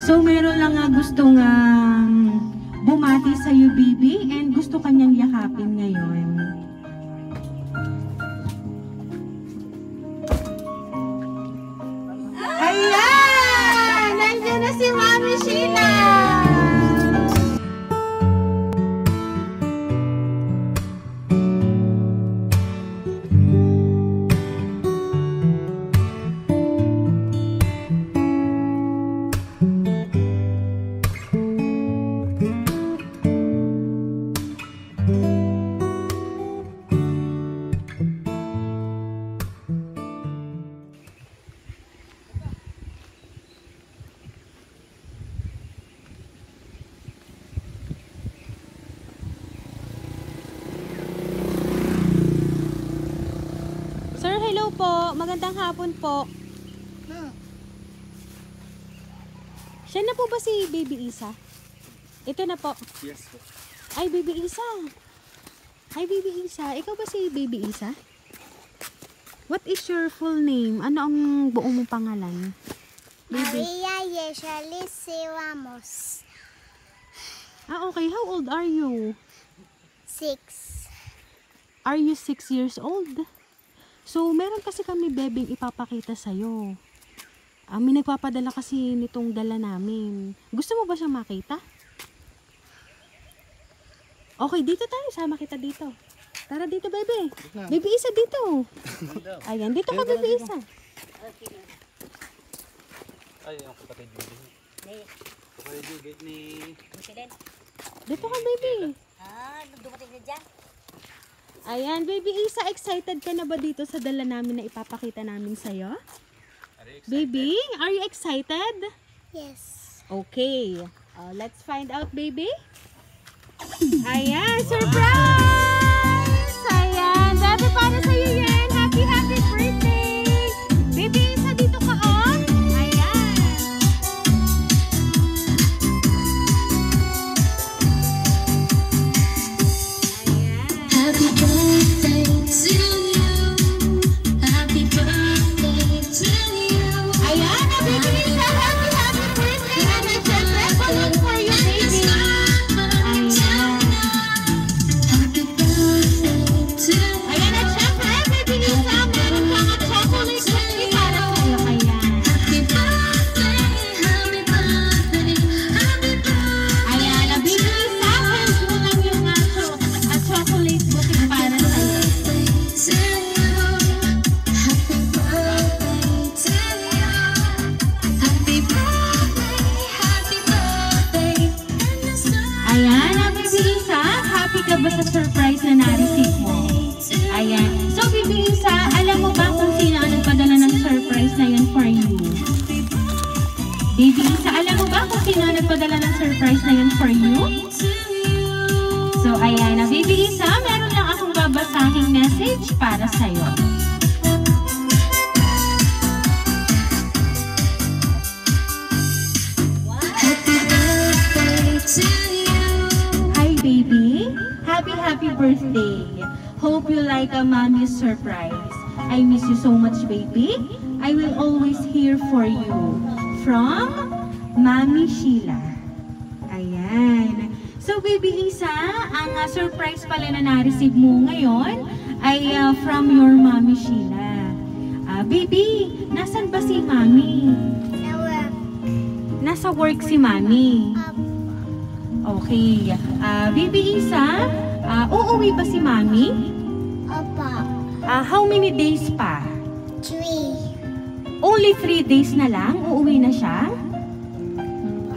So meron lang gustong bumati sa'yo, baby, and gusto kanyang yakapin ngayon. Ayan! Nandiyan na si Mami Sheila! Hello po, magandang hapon po. Siya na po ba si Baby Isa? Ito na po. Yes po. Ay, Baby Isa. Hi, Baby Isa. Ikaw ba si Baby Isa? What is your full name? Ano ang buong mong pangalan? Baby. Maria Yeshalis Ramos. Okay. How old are you? 6. Are you 6 years old? So, meron kasi kami bebeng ipapakita sa'yo. May nagpapadala kasi nitong dala namin. Gusto mo ba siyang makita? Okay, dito tayo. Sama kita dito. Tara dito, bebe. Baby Isa dito. Ayan, dito ka, Baby Isa. Ay, ang kapatid Judy. Kapatid Judy ni... Dito ka, baby. Dumating na dyan. Ayan, Baby Isa, excited ka na ba dito sa dala namin na ipapakita namin sa'yo? Baby, are you excited? Yes. Okay. Let's find out, baby. Ayan, surprise! Ayan, baby, para sa'yo yan. Happy birthday! Baby Isa, dito ka, oh. Ayan. Happy birthday to you. Happy birthday to you. Ayan, Baby Isa, happy birthday! And I just balloon for you, baby. Ayan. Happy birthday to you. Ayan, at syempre, Baby Isa, meron kang chocolate cookie para sa'yo. Ayan. Happy birthday. Happy birthday. Happy birthday. Ayan, Baby Isa, send mo lang yung chocolate cookie para sa'yo. To you. Happy birthday to you. Happy birthday. Happy birthday. And the sun. Ayan, Baby Isa, happy ka ba sa surprise na na-receive mo? Ayan. So, Baby Isa, alam mo ba kung sino ang nagpadala ng surprise na yan for you? Baby Isa, alam mo ba kung sino ang nagpadala ng surprise na yan for you? So, ayan, Baby Isa, meron lang akong babasahing message para sa'yo. Happy birthday to you. Hi, baby. Happy birthday. Hope you like a mommy's surprise. I miss you so much, baby. I will always here for you. From Mami Sheila. Ayan. So, Baby Isa, ang surprise pala na na-receive mo ngayon ay from your Mami Sheila. Baby, nasan ba si Mami? Nawa. Nasa work si Mami. Okay. Baby Isa, uuwi ba si Mami? Opa. How many days pa? 3. Only 3 days na lang? Uuwi na siya?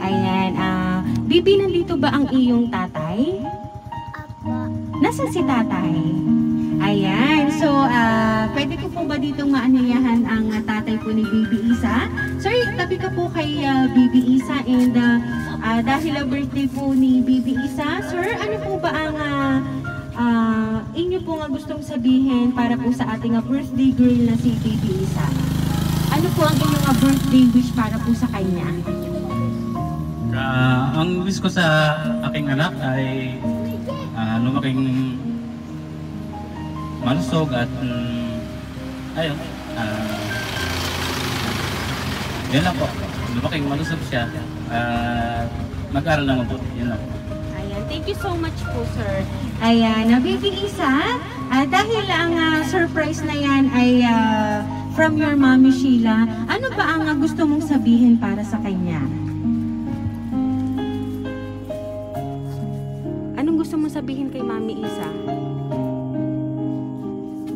Ayan. Baby, nandito ba ang iyong tatay? Opa. Nasaan si tatay? Ayan. So, pwede ko po ba ditong maanayahan ang tatay po ni Baby Isa? Sir, tabi ka po kay Baby Isa and dahil birthday po ni Baby Isa, sir, ano po ba ang inyo po nga gustong sabihin para po sa ating birthday girl na si Baby Isa? Ano po ang inyong birthday wish para po sa kanya? Ang wish ko sa aking anak ay lumaking malusog at ayun, yan lang po. Lumaking malusog siya mag-aral ng mabuti. Yun lang. Ayan, thank you so much po, sir. Ayan, Baby Isa, dahil ang surprise na yan ay from your Mommy Sheila, ano ba ang gusto mong sabihin para sa kanya? Anong gusto mong sabihin kay Mommy Isa?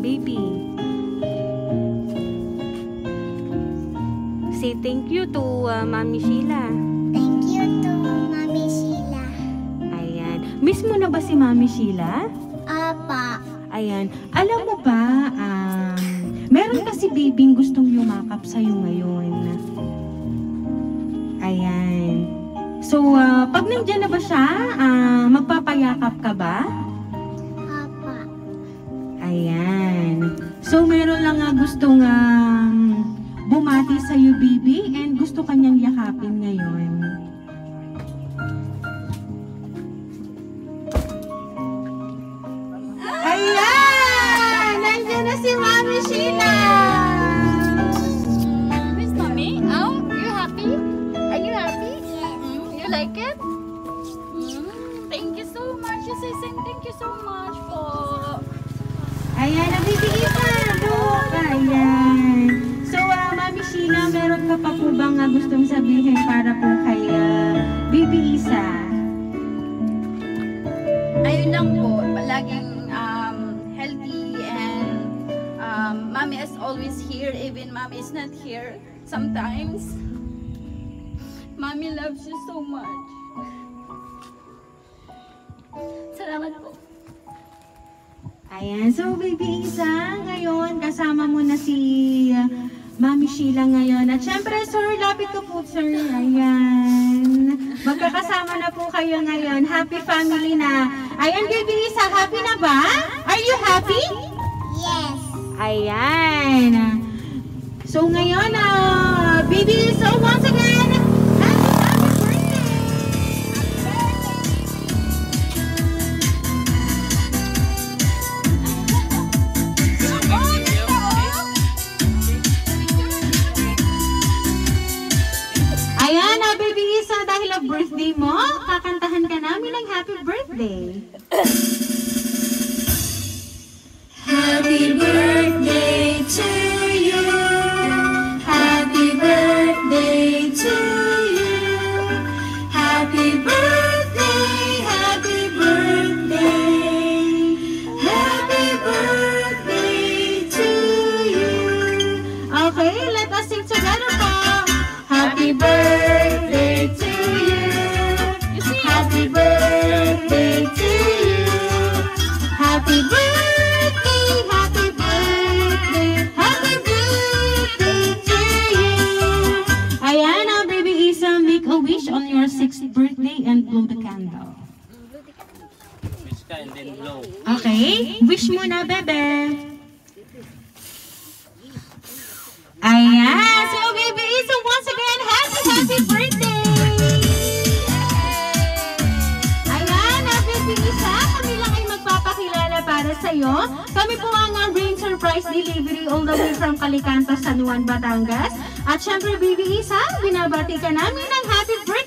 Baby. Say thank you to Mommy Sheila. Thank you to Mommy Sheila. Ayan. Miss mo na ba si Mommy Sheila? Apa. Ayan. Alam mo ba, meron kasi bibing gustong yumakap sa'yo ngayon. Ayan. So, pag nandiyan na ba siya, magpapayakap ka ba? Apa. Ayan. So, meron lang gustong bumati sa'yo, Bibi, and gusto kanyang yakapin ngayon. Ayan! Nandiyan na si Mommy Sheila! Miss Mommy, oh, you happy? Are you happy? You like it? Thank you so much. You say thank you so much for. Ayan, nabibigay ka! Look! Ayan! So, Mommy Sheila, meron ka pa po bang gustong sabihin para po kay Bibi Isa? Ayun lang po, palaging healthy and Mommy is always here even Mommy is not here sometimes. Mommy loves you so much. Salamat po. Ayan, so Baby Isa, ngayon kasama mo na si Mommy Sheila ngayon. At syempre, sir, lapit ko po, sir. Ayan. Magkakasama na po kayo ngayon. Happy family na. Ayan, Baby Isa, happy na ba? Are you happy? Yes. Ayan. So ngayon, Baby Isa, once again, happy birthday! Ayan, Baby Isa, dahil ang birthday mo, kakantahan ka namin ng happy birthday. Happy birthday to you. Happy birthday to you. Happy birthday, happy birthday. Happy birthday to you. Okay, let us sing together po. Happy birthday to you. Happy birthday to you. Happy birthday, happy birthday, happy birthday to you. Ayan, Baby Isa, make a wish on your 6th birthday and blow the candle. Wish ka and then blow. Okay, wish mo na, bebe. Ayan, so Baby Isa, once again, happy birthday! Ayan, Baby Isa, kami lang ay magpapakilala para sa'yo. Kami po ang Rain Surprise Delivery all the way from Calicanto, San Juan, Batangas. At syempre, Baby Isa, binabati ka namin ng happy birthday!